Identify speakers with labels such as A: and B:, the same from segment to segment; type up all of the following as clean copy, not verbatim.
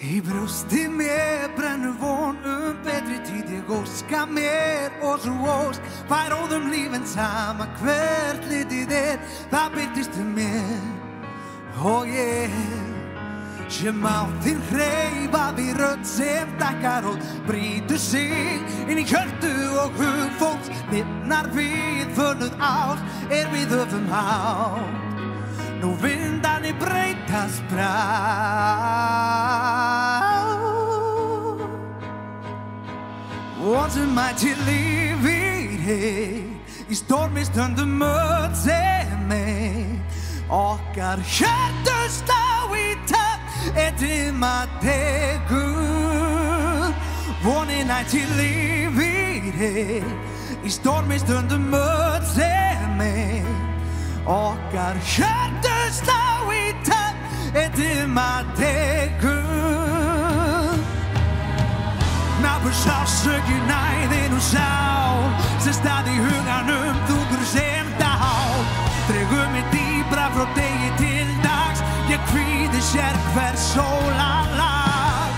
A: Í brjósti mér brennur von betri tíð ég óska mér og svo ósk fær óðum lífin sama hvert litið það birtist mér og ég sé máttinn hreyfa við rödd sem dakkar og brýtur sig inn í hjörtu og hug fólks lifnar við fönnuð ást við höfum hátt nú vindarnir breytast brátt og sem mætti lífið í stormi stundum öll sem okkar hjörtu slá í takt dimma tekur vonin ætti lífið í stormi stundum öll sem okkar hjörtu slá í takt dimma tekur Náður sársöki næðin og sál sem stað í huganum þungur sem dál dregur mig dýbra frá degi til dags ég kvíði sér hver sólarlag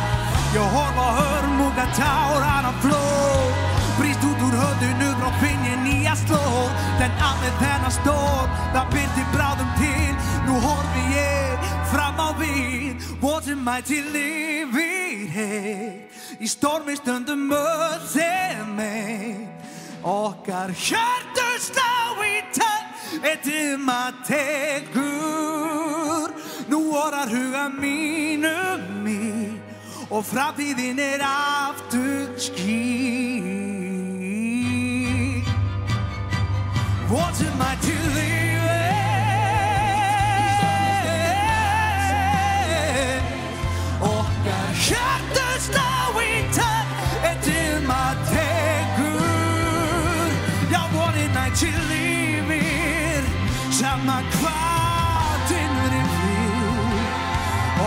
A: ég horfa hörmunga tárana flóð brýst út úr höfðinu frá finn ég nýja slóð den allir þennan stóð það byrti bráðum til nú horfi ég fram á við og sem mætti lífið í stormi stundum öll sem okkar hjörtu slá í takt dimma tekur nú orar huga mínum og framtíðin aftur skýr og sem mætti lífið okkar hjörtu slá í takt dimma tekur já vonin ætti lífið sama hvað dynurinn fyrir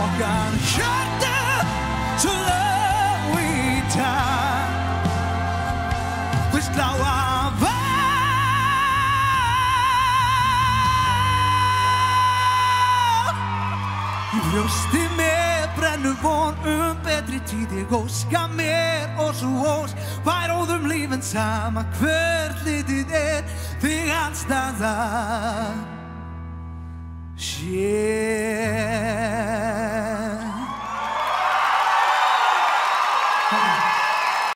A: okkar hjörtu slá í takt við slá af í brjósti mér brennur von betri tíð ég óska mér og svo ósk fær óðum lífin sama hvert litið þig alls staðar sé